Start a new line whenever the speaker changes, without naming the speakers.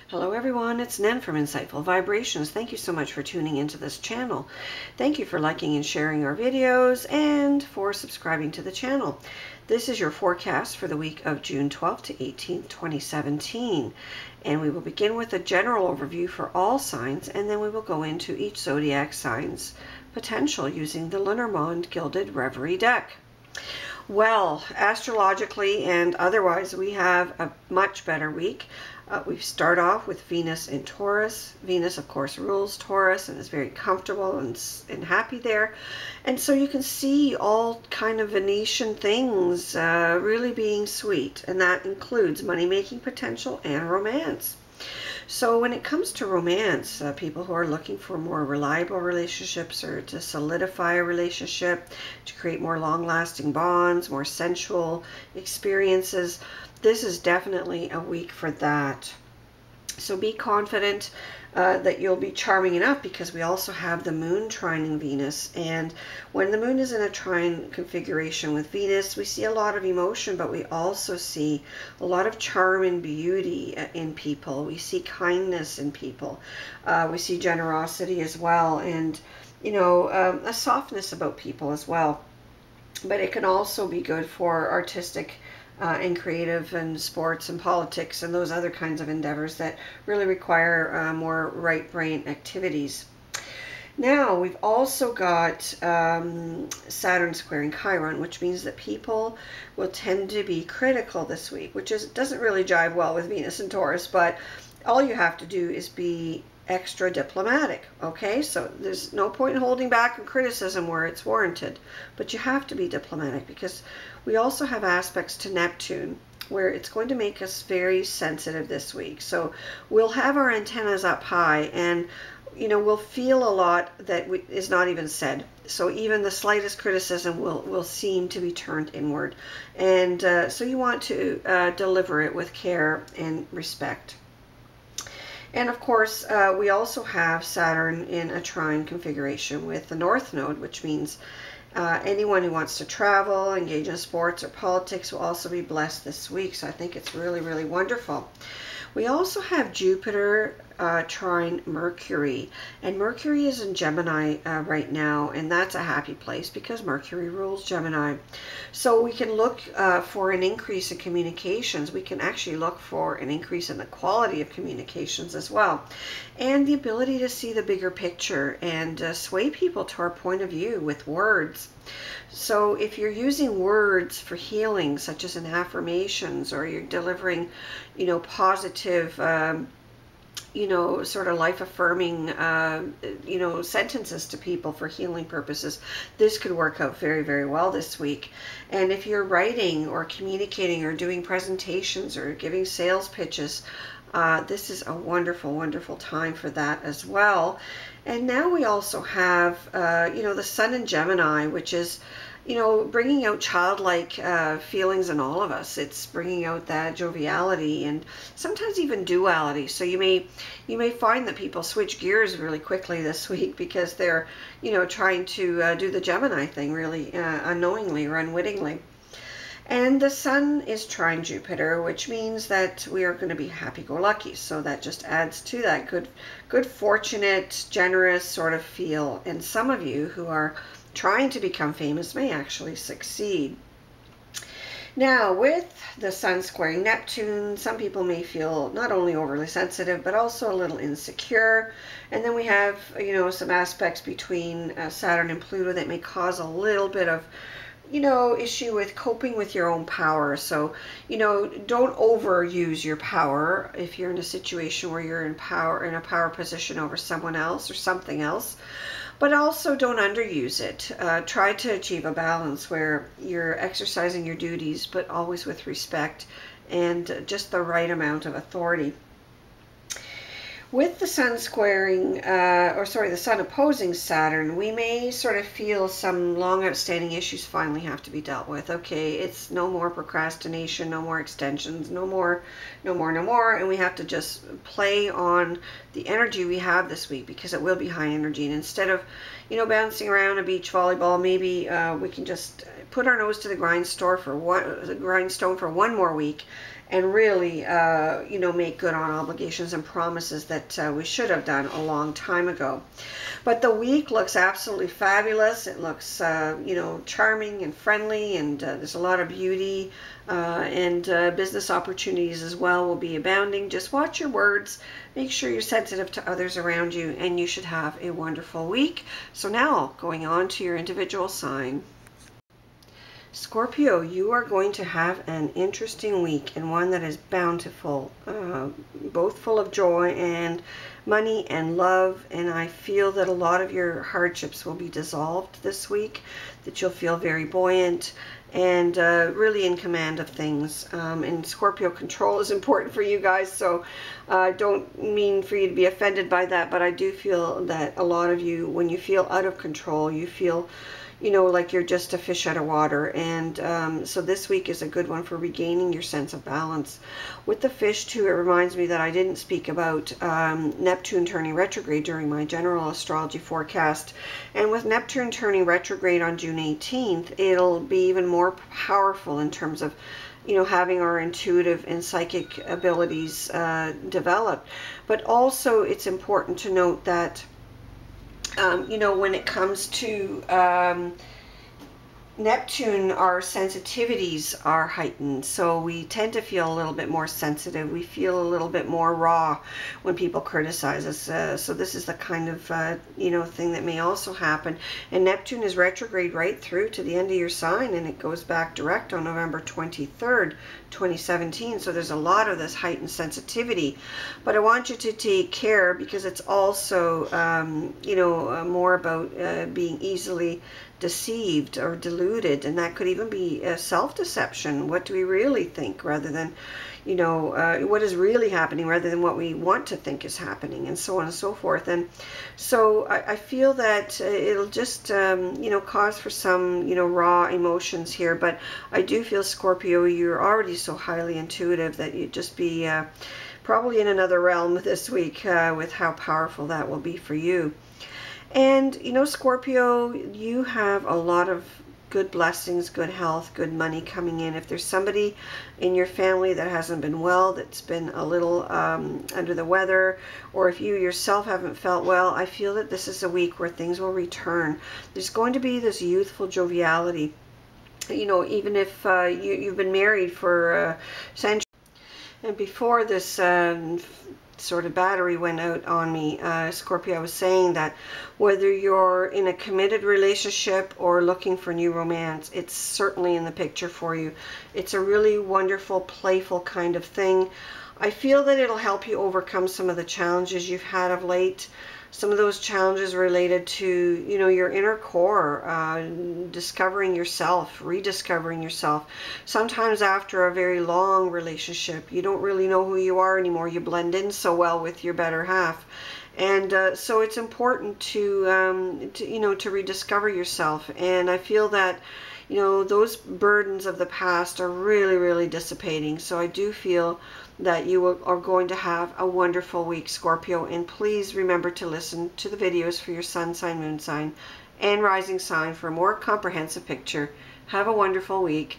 Hello everyone, it's Nen from Insightful Vibrations. Thank you so much for tuning into this channel. Thank you for liking and sharing our videos and for subscribing to the channel. This is your forecast for the week of June 12th to 18th, 2017. And we will begin with a general overview for all signs, and then we will go into each zodiac sign's potential using the Lenormand Gilded Reverie deck. Well, astrologically and otherwise, we have a much better week. We start off with Venus in Taurus. Venus, of course, rules Taurus and is very comfortable and happy there. And so you can see all kind of Venetian things really being sweet. And that includes money-making potential and romance. So when it comes to romance, people who are looking for more reliable relationships or to solidify a relationship, to create more long-lasting bonds, more sensual experiences, this is definitely a week for that. So be confident that you'll be charming enough, because we also have the moon trining Venus. And when the moon is in a trine configuration with Venus, we see a lot of emotion, but we also see a lot of charm and beauty in people. We see kindness in people. We see generosity as well, and, you know, a softness about people as well. But it can also be good for artistic and creative and sports and politics and those other kinds of endeavors that really require more right brain activities. Now we've also got Saturn squaring Chiron, which means that people will tend to be critical this week, which doesn't really jive well with Venus and Taurus, but all you have to do is be extra diplomatic. Okay, so there's no point in holding back on criticism where it's warranted, but you have to be diplomatic, because we also have aspects to Neptune where it's going to make us very sensitive this week. So we'll have our antennas up high, and you know, we'll feel a lot that is not even said. So even the slightest criticism will seem to be turned inward, and so you want to deliver it with care and respect. And of course, we also have Saturn in a trine configuration with the North Node, which means anyone who wants to travel, engage in sports or politics will also be blessed this week. So I think it's really, really wonderful. We also have Jupiter trine Mercury, and Mercury is in Gemini right now, and that's a happy place because Mercury rules Gemini. So we can look for an increase in communications. We can actually look for an increase in the quality of communications as well, and the ability to see the bigger picture and sway people to our point of view with words. So if you're using words for healing, such as in affirmations, or you're delivering, you know, positive, you know, sort of life-affirming, you know, sentences to people for healing purposes, this could work out very, very well this week. And if you're writing or communicating or doing presentations or giving sales pitches, this is a wonderful, wonderful time for that as well. And now we also have, you know, the Sun in Gemini, which is, you know, bringing out childlike feelings in all of us. It's bringing out that joviality and sometimes even duality. So you may find that people switch gears really quickly this week because they're, you know, trying to do the Gemini thing really unknowingly or unwittingly. And the Sun is trine Jupiter, which means that we are going to be happy-go-lucky. So that just adds to that good, fortunate, generous sort of feel. And some of you who are trying to become famous may actually succeed. Now, with the Sun squaring Neptune, some people may feel not only overly sensitive, but also a little insecure. And then we have, you know, some aspects between Saturn and Pluto that may cause a little bit of, you know, issue with coping with your own power. So, you know, don't overuse your power if you're in a situation where you're in a power position over someone else or something else. But also don't underuse it. Try to achieve a balance where you're exercising your duties, but always with respect and just the right amount of authority. With the Sun squaring, the Sun opposing Saturn, we may sort of feel some long outstanding issues finally have to be dealt with. Okay, it's no more procrastination, no more extensions, no more, and we have to just play on the energy we have this week, because it will be high energy. And instead of, you know, bouncing around a beach volleyball, maybe we can just put our nose to the grindstone for one more week, and really, you know, make good on obligations and promises that we should have done a long time ago. But the week looks absolutely fabulous. It looks, you know, charming and friendly, and there's a lot of beauty, and business opportunities as well will be abounding. Just watch your words. Make sure you're sensitive to others around you, and you should have a wonderful week. So now, going on to your individual sign. Scorpio, you are going to have an interesting week, and one that is bountiful, both full of joy and money and love. And I feel that a lot of your hardships will be dissolved this week, that you'll feel very buoyant and really in command of things. And Scorpio, control is important for you guys, so I don't mean for you to be offended by that, but I do feel that a lot of you, when you feel out of control, you feel, you know, like you're just a fish out of water. And so this week is a good one for regaining your sense of balance. With the fish too, it reminds me that I didn't speak about Neptune turning retrograde during my general astrology forecast. And with Neptune turning retrograde on June 18th, it'll be even more powerful in terms of, you know, having our intuitive and psychic abilities develop. But also it's important to note that you know, when it comes to Neptune, our sensitivities are heightened, so we tend to feel a little bit more sensitive. We feel a little bit more raw when people criticize us. So this is the kind of you know, thing that may also happen. And Neptune is retrograde right through to the end of your sign, and it goes back direct on November 23rd, 2017. So there's a lot of this heightened sensitivity. But I want you to take care, because it's also you know, more about being easily deceived or deluded, and that could even be self-deception. What do we really think, rather than, you know, what is really happening rather than what we want to think is happening, and so on and so forth. And so I feel that it'll just you know, cause for some, you know, raw emotions here. But I do feel, Scorpio, you're already so highly intuitive that you'd just be probably in another realm this week with how powerful that will be for you. And, you know, Scorpio, you have a lot of good blessings, good health, good money coming in. If there's somebody in your family that hasn't been well, that's been a little under the weather, or if you yourself haven't felt well, I feel that this is a week where things will return. There's going to be this youthful joviality. You know, even if you've been married for centuries. And before this sort of battery went out on me, Scorpio, I was saying that whether you're in a committed relationship or looking for new romance, it's certainly in the picture for you. It's a really wonderful, playful kind of thing. I feel that it'll help you overcome some of the challenges you've had of late. Some of those challenges related to, you know, your inner core, discovering yourself, rediscovering yourself. Sometimes after a very long relationship, you don't really know who you are anymore. You blend in so well with your better half. And so it's important to you know, to rediscover yourself. And I feel that, you know, those burdens of the past are really, really dissipating. So I do feel that you are going to have a wonderful week, Scorpio. And please remember to listen to the videos for your sun sign, moon sign, and rising sign for a more comprehensive picture. Have a wonderful week.